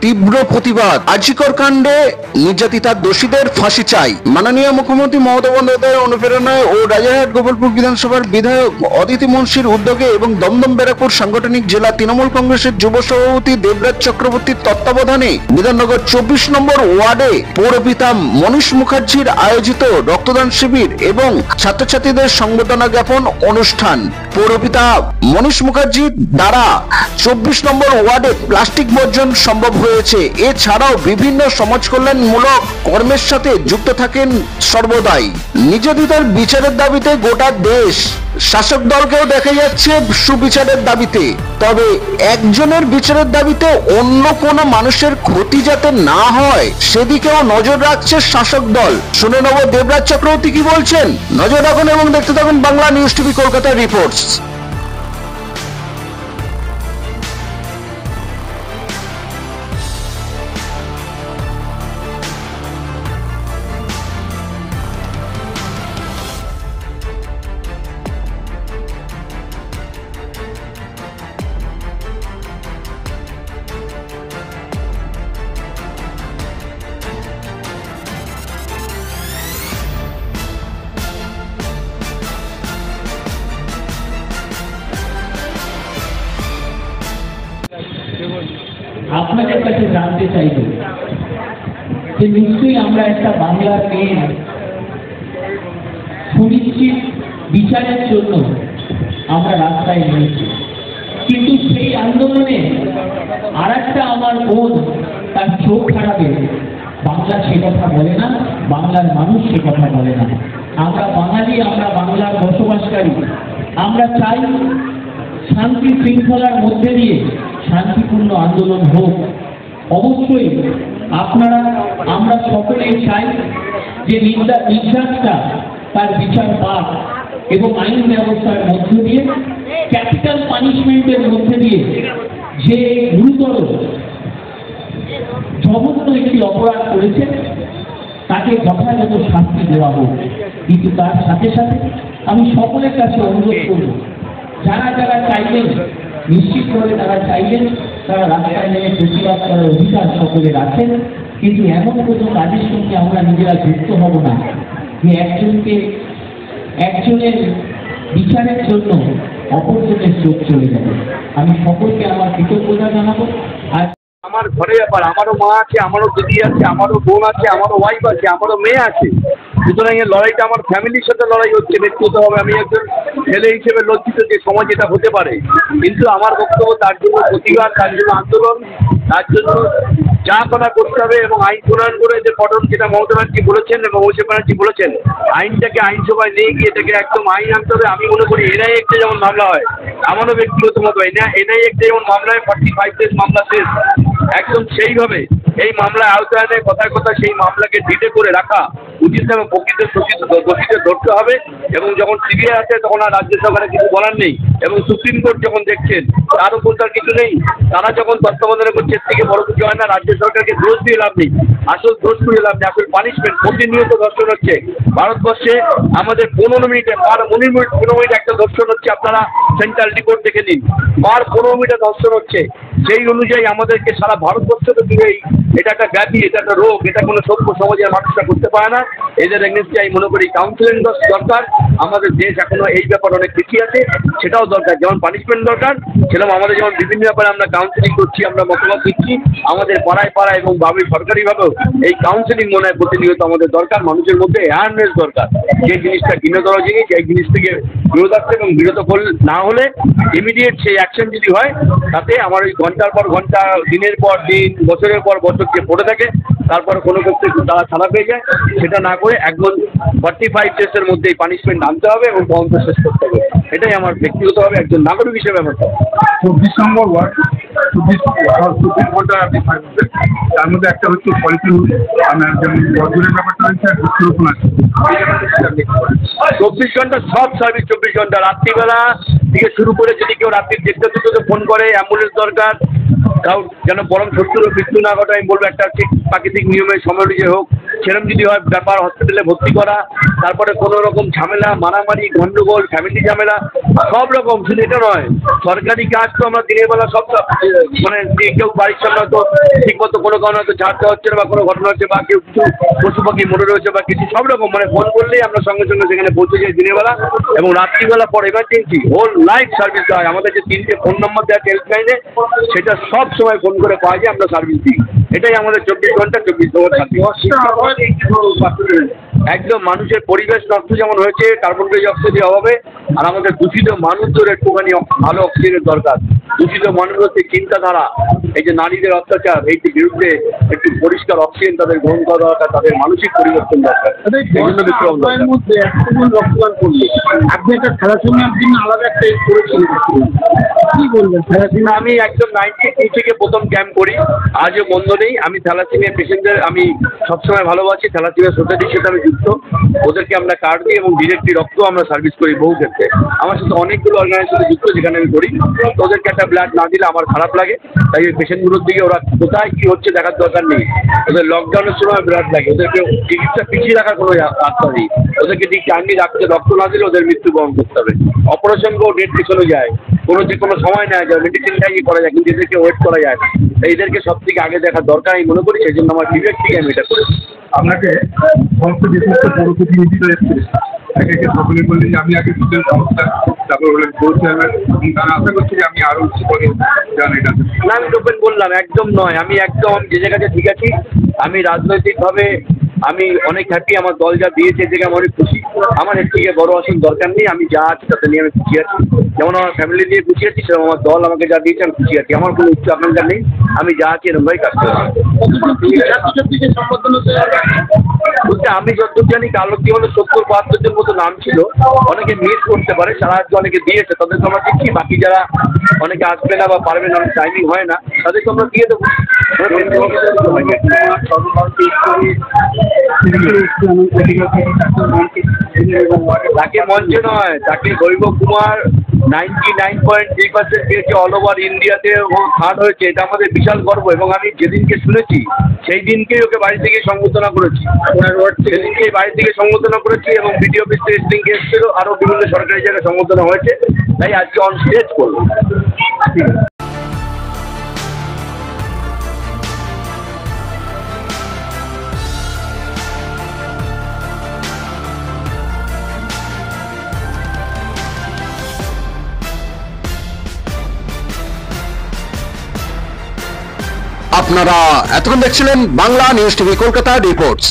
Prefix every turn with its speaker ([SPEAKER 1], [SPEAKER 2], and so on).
[SPEAKER 1] তীব্র প্রতিবাদ। আরজিকর কাণ্ডে নির্যাতিতার দোষীদের ফাঁসি চাই। মাননীয় মুখ্যমন্ত্রী মমতা বন্দ্যোপাধ্যায়ের অনুপ্রেরণায় ও রাজারহাট গোপালপুর বিধানসভার বিধায়ক অদিতি মুন্সির উদ্যোগে এবং দমদম ব্যারাকপুর সাংগঠনিক জেলা তৃণমূল কংগ্রেসের যুব সভাপতি দেবরাজ চক্রবর্তীর তত্ত্বাবধানে বিধাননগর 24 নম্বর ওয়ার্ডে পৌরপিতা মনীষ মুখার্জির আয়োজিত রক্তদান শিবির এবং ছাত্রছাত্রীদের সংবর্ধনা জ্ঞাপন অনুষ্ঠান। পৌরপিতা মনীষ মুখার্জির দ্বারা 24 নম্বর ওয়ার্ডে প্লাস্টিক বর্জন সম্ভব হয়েছে। এছাড়াও বিভিন্ন সমাজ কল্যাণমূলক কর্মের সাথে যুক্ত থাকেন সর্বদাই। নির্যাতিতার বিচারের দাবিতে গোটা দেশ, শাসক দলকেও দেখা যাচ্ছে সুবিচারের দাবিতে। তবে একজনের বিচারের দাবিতে অন্য কোনো মানুষের ক্ষতি যাতে না হয় সেদিকেও নজর রাখছে শাসক দল। শুনে নেব দেবরাজ চক্রবর্তী কি বলছেন। নজর রাখুন এবং দেখতে থাকুন Bangla news TV Kolkata reports.
[SPEAKER 2] আপনাদের কাছে জানতে চাইব যে নিশ্চয়ই আমরা একটা বাংলার মেয়ে সুনিশ্চিত বিচারের জন্য আমরা রাস্তায় নেমেছি, কিন্তু সেই আন্দোলনে আর একটা আমার বোন তার চোখ খারাপে বাংলা সে কথা বলে না, বাংলার মানুষ সে কথা বলে না। আমরা বাঙালি, আমরা বাংলার বসবাসকারী, আমরা চাই শান্তি শৃঙ্খলার মধ্যে দিয়ে শান্তিপূর্ণ আন্দোলন হোক। অবশ্যই আপনারা আমরা সকলেই চাই যে নির্যাতটা তার বিচার পাক এবং আইন ব্যবস্থার মধ্য দিয়ে ক্যাপিটাল পানিশমেন্টের মধ্যে দিয়ে যে গুরুতর জঘন্য একটি অপরাধ করেছে তাকে যথাযথ শাস্তি দেওয়া হোক। কিন্তু তার সাথে সাথে আমি সকলের কাছে অনুরোধ করব, যারা যারা চাইলেন নিশ্চিতভাবে তারা চাইলেন তারা রাস্তায় নেমে প্রতিবাদ করার অধিকার সকলে রাখেন, কিন্তু এমন কোনো কাজের সঙ্গে আমরা নিজেরা যুক্ত হব না যে একজনের বিচারের জন্য অপরজনের চোখ চলে যাবে। আমি সকলকে আমার কৃতজ্ঞতা জানাবো। আর
[SPEAKER 3] আমার ঘরে ব্যাপার, আমারও মা আছে, আমারও দিদি আছে, আমারও বোন আছে, আমারও ওয়াইফ আছে, আমারও মেয়ে আছে। সুতরাং এই লড়াইটা আমার ফ্যামিলির সাথে লড়াই হচ্ছে ব্যক্তিগতভাবে। আমি একজন ছেলে হিসেবে লজ্জিত যে সমাজ এটা হতে পারে, কিন্তু আমার বক্তব্য তার জন্য প্রতিবাদ, তার জন্য আন্দোলন, তার জন্য যা করা করতে হবে এবং আইন প্রণয়ন করে যে পটন যেটা মমতা ব্যানার্জি বলেছেন এবং অভিষেক ব্যানার্জি বলেছেন, আইনটাকে আইনসভায় নিয়ে গিয়ে এটাকে একদম আইন আনতে হবে। আমি মনে করি এনআই একটা যেমন মামলা হয়, আমারও ব্যক্তিগত মতো এনআই একটা যেমন মামলা হয় 45 ডেজ মামলা শেষ, একদম সেইভাবে এই মামলা আওতায় কথায় কথা সেই মামলাকে ডিটে করে রাখা উচিত এবং প্রকৃত দোষীদের ধরতে হবে। এবং যখন সিবিআই আছে তখন আর রাজ্য সরকারের কিছু বলার নেই, এবং সুপ্রিম কোর্ট যখন দেখছেন তার উপর তার কিছু নেই। তারা যখন তত্ত্বাবধানে করছে এর থেকে বড় কিছু হয় না। রাজ্য সরকারকে দোষ দিয়ে লাভ নেই, আসল দোষ করে লাভ নেই। আসল পানিশমেন্ট প্রতিনিয়ত ধর্ষণ হচ্ছে ভারতবর্ষে। আমাদের 15 মিনিটে পার 15 মিনিট একটা ধর্ষণ হচ্ছে। আপনারা সেন্ট্রাল রিপোর্ট দেখে নিন, পার 15 মিনিটে ধর্ষণ হচ্ছে। সেই অনুযায়ী আমাদেরকে সারা ভারতবর্ষ তো দিয়েই এটা একটা ব্যাধি, এটা একটা রোগ, এটা কোনো সভ্য সমাজের মানুষরা করতে পারে না। এদের এগেন্সটে আমি মনে করি কাউন্সিলিং দরকার। আমাদের দেশ এখনো এই ব্যাপারে অনেক পিছিয়ে আছে, সেটাও দরকার। যেমন পানিশমেন্ট দরকার, সেরকম আমাদের যেমন বিভিন্ন ব্যাপারে আমরা কাউন্সিলিং করছি, আমরা মতামত দিচ্ছি, আমাদের পাড়ায় পাড়ায় এবং সরকারিভাবেও এই কাউন্সিলিং মনে হয় প্রতিনিয়ত আমাদের দরকার। মানুষের মধ্যে অ্যাওয়ারনেস দরকার, যে জিনিসটা ঘৃণাতর জিনিস এই জিনিস থেকে বিরত রাখতে, এবং বিরত না হলে ইমিডিয়েট সেই অ্যাকশন যদি হয় তাতে আমার ওই ঘন্টার পর ঘন্টা, দিনের পর দিন, বছরের পর বছর যে পড়ে থাকে তারপরে কোনো ক্ষেত্রে তারা ছাড়া পেয়ে যায়, সেটা না করে একদম 45 ডেজের মধ্যে এই পানিশমেন্ট আনতে হবে এবং তদন্ত শেষ করতে হবে। এটাই আমার ব্যক্তিগতভাবে একজন নাগরিক হিসেবে ব্যাপারটা।
[SPEAKER 4] 24 নম্বর ওয়ার্ড 24 ঘন্টা আপনি থাকবেন, তার মধ্যে একটা হচ্ছে পলিথিন, যেমন বর্জনের ব্যাপারটা হচ্ছে আর বৃক্ষরোপণ আছে।
[SPEAKER 3] 24 ঘন্টা সব সার্ভিস, 24 ঘন্টা রাত্রিবেলা থেকে শুরু করে যদি কেউ রাত্রির 1টা ফোন করে অ্যাম্বুলেন্স দরকার, কারণ যেন পরম শত্রুর মৃত্যু না ঘটে, আমি বলবো একটা ঠিক প্রাকৃতিক নিয়মে সময় অনুযায়ী হোক। সেরকম যদি হয় ব্যাপার হসপিটালে ভর্তি করা, তারপরে কোনো রকম ঝামেলা, মারামারি, গন্ডগোল, ফ্যামিলি ঝামেলা, সব রকম। শুধু এটা নয়, সরকারি কাজ তো আমরা দিনের বেলা সব মানে যে কেউ বাড়ির সামনে হয়তো ঠিক মতো কোনো কারণে হয়তো ঝাড় দেওয়া হচ্ছে না, বা কোনো ঘটনা হচ্ছে, বা কেউ কিছু পশু পাখি মরে রয়েছে বা কিছু, সব রকম মানে ফোন করলেই আমরা সঙ্গে সঙ্গে সেখানে পৌঁছে যাই দিনের বেলা। এবং রাত্রিবেলা পর এমার্জেন্সি হোল নাইট সার্ভিস দেওয়া হয়। আমাদের যে 3টে ফোন নম্বর দেওয়া হেল্পলাইনে, সেটা সব সময় ফোন করে পাওয়া যায়, আমরা সার্ভিস দিই। এটাই আমাদের 24 ঘন্টা 24 সার্ভিস। একদম মানুষের পরিবেশ নষ্ট যেমন হয়েছে কার্বন ডাই অক্সাইডের অভাবে, আর আমাদের দূষিত মানুষদের একটুখানি ভালো অক্সিজেনের দরকার। দূষিত মানুষের যে চিন্তাধারা, এই যে নারীদের অত্যাচার, এই বিরুদ্ধে একটু পরিষ্কার অক্সিজেন তাদের গ্রহণ করা দরকার, তাদের মানসিক পরিবর্তন দরকার।
[SPEAKER 4] রক্তদান করলে আপনি একটা থ্যালাসেমিয়ার জন্য আলাদা একটা করেছিলেন, কি বলবেন?
[SPEAKER 3] আমি একদম 92 থেকে প্রথম ক্যাম্প করি, আজও বন্ধ নেই। আমি থ্যালাসেমিয়া পেশেন্টদের আমি সবসময় ভালোবাসি। থ্যালাসেমিয়া সোসাইটির সাথে আমি যুক্ত, ওদেরকে আমরা কার্ড দিই এবং ডিরেক্টলি রক্ত আমরা সার্ভিস করি বহু ক্ষেত্রে। আমার সাথে অনেকগুলো অর্গানাইজেশনে যুক্ত যেখানে আমি করি। তো ওদেরকে একটা ব্লাড না দিলে আমার খারাপ লাগে, তাই ওই পেশেন্টগুলোর দিকে ওরা কোথায় কী হচ্ছে দেখার দরকার নেই। ওদের লকডাউনের সময় ব্লাড লাগে, ওদেরকে চিকিৎসা পিছিয়ে রাখার কোনো রাস্তা নেই। ওদেরকে ঠিক টাইমলি রাখতে, রক্ত না দিলে ওদের মৃত্যুবরণ করতে হবে। অপারেশনকেও ডেট পিছনে যায়, যে কোনো সময় নেওয়া যায়, মেডিসিন খাইয়ে করা যায়, কিন্তু এদেরকে ওয়েট করা যায় না। এদেরকে সব থেকে আগে দেখার দরকার আমি মনে করি, সেই জন্য আমার বিবেক থেকে আমি এটা করেছি।
[SPEAKER 4] আপনাকে সমস্ত যে সমস্ত বড় প্রতিনিধিরা এসছে, একে একে সকলে বললেন যে আমি আগে দুধের সংস্থা, তারপর বললেন বোর্ড চেয়ারম্যান, এবং তারা আশা করছি যে আমি আরও উচ্চ পদে যান। এটা
[SPEAKER 3] না, আমি ওপেন বললাম একদম নয়। আমি একদম যে জায়গাতে ঠিক আছি, আমি রাজনৈতিকভাবে আমি অনেক হ্যাপি। আমার দল যা দিয়েছে যে আমি অনেক খুশি। আমার এর থেকে বড় আসন দরকার নেই। আমি যা আছি তাতে নিয়ে আমি খুশি আছি। যেমন আমার ফ্যামিলি দিয়ে খুশি আছি, সেরকম আমার দল আমাকে যা দিয়েছে আমি খুশি আছি। আমার কোনো উচ্চ আকাঙ্ক্ষা নেই। আমি যা আছি এরকমভাবে কাজ করি। বলতে আমি যতদূর জানি কালক জীবনে 70-72 জন মতো নাম ছিল। অনেকে মিস করতে পারে, সাহায্য অনেকে দিয়েছে, তাদেরকে আমরা দিচ্ছি। বাকি যারা অনেকে আসবে না বা পারবে না, টাইমিং হয় না, তাদেরকে আমরা দিয়ে দেবো। তাকে মঞ্চে নয়, তাকে বৈভব কুমার 99.3% পেয়েছে অল ওভার ইন্ডিয়াতে। ও থার্ড হয়েছে, এটা আমাদের বিশাল গর্ব। এবং আমি যেদিনকে শুনেছি সেই দিনকেই ওকে বাড়ি থেকে সংবর্ধনা করেছি। সেদিনকেই বাড়ি থেকে সংবর্ধনা করেছি এবং ভিডিও অফিস থেকে সেদিনকে এসেছিল। আরও বিভিন্ন সরকারি জায়গায় সংবর্ধনা হয়েছে, তাই আজকে অন স্টেজ করবো।
[SPEAKER 1] আপনারা এতক্ষণ দেখছিলেন Bangla news TV Kolkata reports.